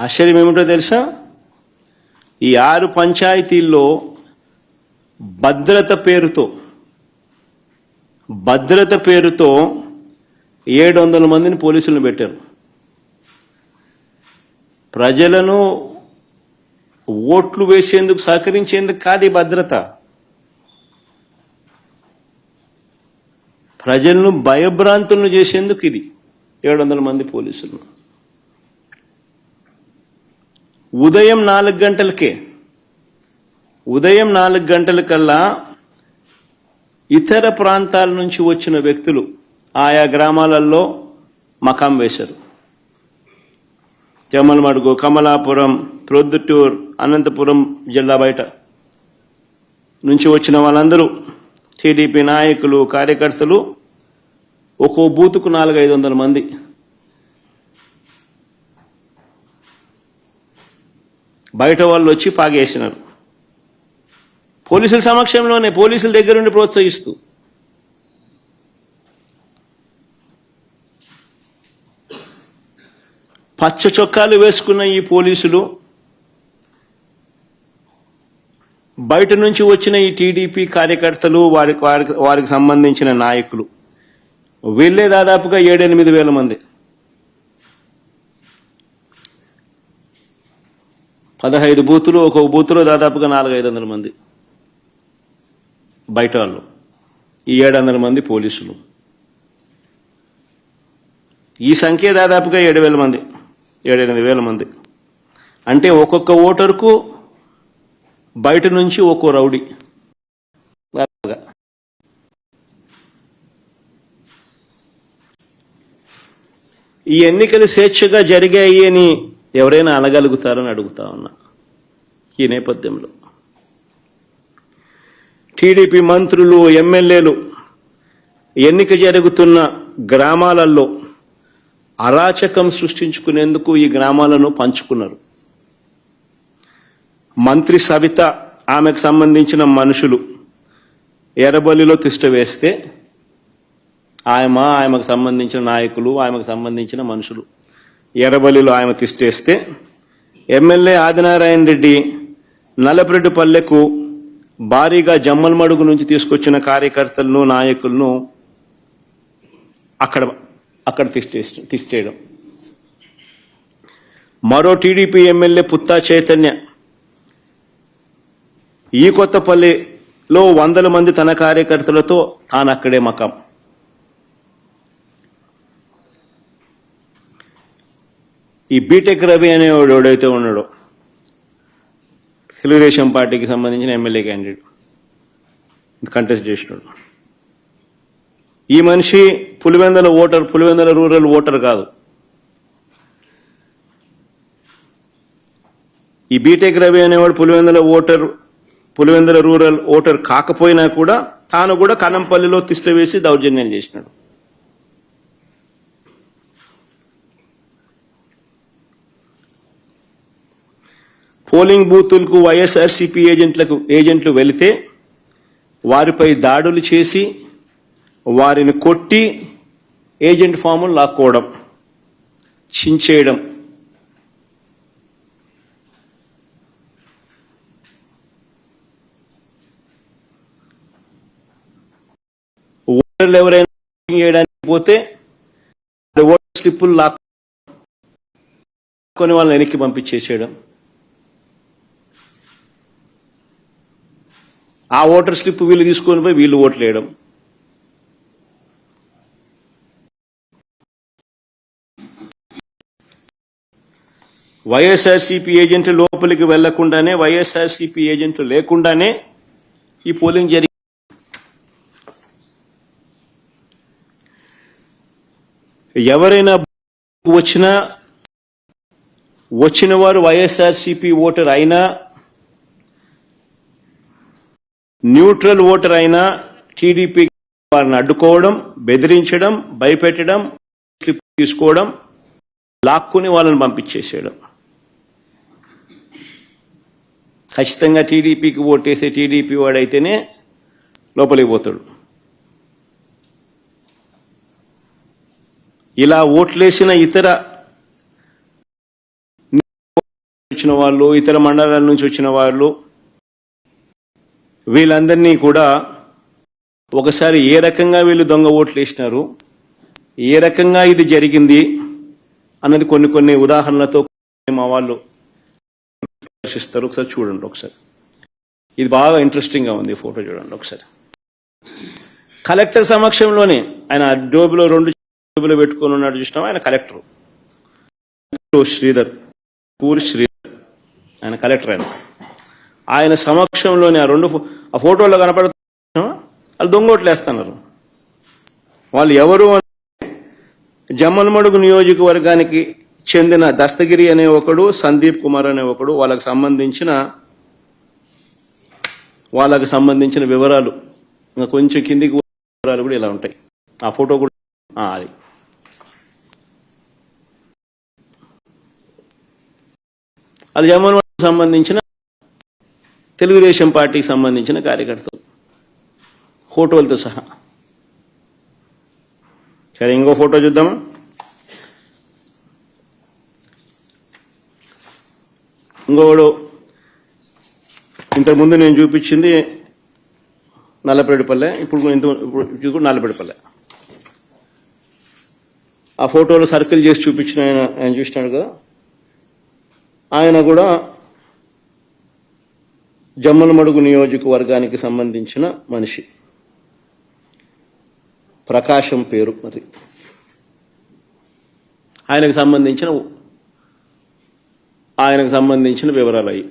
ఆశ్చర్యం ఏమిటో తెలుసా? ఈ 6 పంచాయతీల్లో భద్రత పేరుతో 700 మందిని పోలీసులను పెట్టారు. ప్రజలను ఓట్లు వేసేందుకు సహకరించేందుకు కాదు ఈ భద్రత, ప్రజలను భయభ్రాంతులను చేసేందుకు ఇది 700 మంది పోలీసులు. ఉదయం 4 గంటలకల్లా ఇతర ప్రాంతాల నుంచి వచ్చిన వ్యక్తులు ఆయా గ్రామాలలో మకాం వేశారు. జమ్మలమడుగు, కమలాపురం, ప్రొద్దుటూర్, అనంతపురం జిల్లా బయట నుంచి వచ్చిన వాళ్ళందరూ టీడీపీ నాయకులు, కార్యకర్తలు ఒక్కో బూతుకు 400-500 మంది. బయట వాళ్ళు వచ్చి పాగేసినారు. పోలీసుల సమక్షంలోనే, పోలీసుల దగ్గర నుండి ప్రోత్సహిస్తూ. పచ్చ చొక్కాలు వేసుకున్న ఈ పోలీసులు బయట నుంచి వచ్చిన ఈ టీడీపీ కార్యకర్తలు, వారికి సంబంధించిన నాయకులు వీళ్ళే దాదాపుగా 7-8 వేల మంది. 15 బూతులు, ఒక్కొక్క బూతులో దాదాపుగా 400-500 మంది బయట వాళ్ళు. ఈ 700 మంది పోలీసులు. ఈ సంఖ్య దాదాపుగా 7,000 మంది, 7-8 వేల మంది. అంటే ఒక్కొక్క ఓటరుకు బయట నుంచి ఒక్కో రౌడీ. ఈ ఎన్నికలు స్వేచ్ఛగా జరిగాయి అని ఎవరైనా అనగలుగుతారని అడుగుతా ఉన్నా. ఈ నేపథ్యంలో టీడీపీ మంత్రులు, ఎమ్మెల్యేలు ఎన్నిక జరుగుతున్న గ్రామాలలో అరాచకం సృష్టించుకునేందుకు ఈ గ్రామాలను పంచుకున్నారు. మంత్రి సవిత, ఆమెకు సంబంధించిన మనుషులు ఎర్రబల్లిలో తిష్ట వేస్తే ఆమెకు సంబంధించిన నాయకులు, ఆమెకు సంబంధించిన మనుషులు ఎర్రబల్లిలో ఆమె తిష్టేస్తే, ఎమ్మెల్యే ఆదినారాయణ రెడ్డి నల్లపురెడ్డిపల్లెకు భారీగా జమ్మలమడుగు నుంచి తీసుకొచ్చిన కార్యకర్తలను, నాయకులను అక్కడ తిష్టేయడం. మరో టీడీపీ ఎమ్మెల్యే పుత్తా చైతన్య ఈ కొత్తపల్లిలో 100 మంది తన కార్యకర్తలతో తాను అక్కడే మకాం. ఈ బీటెక్ రవి అనేవాడు ఎవడైతే ఉన్నాడో, తెలుగుదేశం పార్టీకి సంబంధించిన ఎమ్మెల్యే క్యాండిడేట్, కంటెస్ట్ చేసినాడు. ఈ మనిషి పులివెందుల రూరల్ ఓటర్ కాదు. ఈ బీటెక్ రవి అనేవాడు పులివెందుల రూరల్ ఓటర్ కాకపోయినా కూడా తాను కూడా కనంపల్లిలో తిష్ట వేసి దౌర్జన్యం చేసినాడు. పోలింగ్ బూతులకు వైఎస్ఆర్సీపీ ఏజెంట్లు వెళితే వారిపై దాడులు చేసి వారిని కొట్టి ఏజెంట్ ఫాములు లాక్కోవడం, చించేయడం. ఓటర్లు ఎవరైనా చేయడానికి పోతే ఓటర్ స్లిప్పులు లాక్కొని వాళ్ళని వెనక్కి పంపించేసేయడం. ఆ ఓటర్ స్లిప్ వీళ్ళు తీసుకొని పోయి వీళ్ళు ఓట్లు వేయడం. వైఎస్ఆర్సీపీ ఏజెంట్లు లోపలికి వెళ్లకుండానే, వైఎస్ఆర్సీపీ ఏజెంట్లు లేకుండానే ఈ పోలింగ్ జరిగింది. ఎవరైనా వచ్చిన వారు వైఎస్ఆర్సీపీ ఓటర్ అయినా, న్యూట్రల్ ఓటర్ అయినా టీడీపీ వారిని అడ్డుకోవడం, బెదిరించడం, భయపెట్టడం, స్లిప్ తీసుకోవడం, లాక్కుని వాళ్ళని పంపించేసేయడం. ఖచ్చితంగా టీడీపీకి ఓటేసే టీడీపీ వాడైతేనే లోపలికి పోతాడు. ఇలా ఓట్లేసిన ఇతర వచ్చిన వాళ్ళు, ఇతర మండలాల నుంచి వచ్చిన వాళ్ళు, వీళ్ళందరినీ కూడా ఒకసారి ఏ రకంగా వీళ్ళు దొంగ ఓట్లు వేసినారు, ఏ రకంగా ఇది జరిగింది అన్నది కొన్ని ఉదాహరణలతో మా వాళ్ళు ప్రదర్శిస్తారు. ఒకసారి చూడండి. ఒకసారి ఇది బాగా ఇంట్రెస్టింగ్ గా ఉంది. ఫోటో చూడండి ఒకసారి. కలెక్టర్ సమక్షంలోనే ఆయన జోబులో 2 జోబులు పెట్టుకొని ఉన్నాడు చూసినాం. ఆయన కలెక్టర్ శ్రీధర్, పూరి శ్రీధర్, ఆయన కలెక్టర్. ఆయన సమక్షంలోనే ఆ ఫోటోలో కనపడుతున్నా వాళ్ళు దొంగోట్లు వేస్తున్నారు. వాళ్ళు ఎవరు అంటే జమ్మలమడుగు నియోజకవర్గానికి చెందిన దస్తగిరి అనే ఒకడు, సందీప్ కుమార్ అనే ఒకడు. వాళ్ళకి సంబంధించిన వివరాలు ఇంకా కొంచెం కిందికి వివరాలు కూడా ఇలా ఉంటాయి. ఆ ఫోటో కూడా అది అది జమ్మలమడుగుకు సంబంధించిన తెలుగుదేశం పార్టీకి సంబంధించిన కార్యకర్తలు ఫోటోలతో సహా. సరే, ఇంకో ఫోటో చూద్దామా. ఇంకోడు ఇంతకుముందు నేను చూపించింది నల్లపరెడ్డిపల్లె, ఇప్పుడు నల్లపరెడ్డిపల్లె. ఆ ఫోటోలో సర్కిల్ చేసి చూపించిన ఆయన చూసినాడు కదా, ఆయన కూడా జమ్మలమడుగు నియోజకవర్గానికి సంబంధించిన మనిషి. ప్రకాశం పేరు మరి. ఆయనకు సంబంధించిన వివరాలు అయ్యి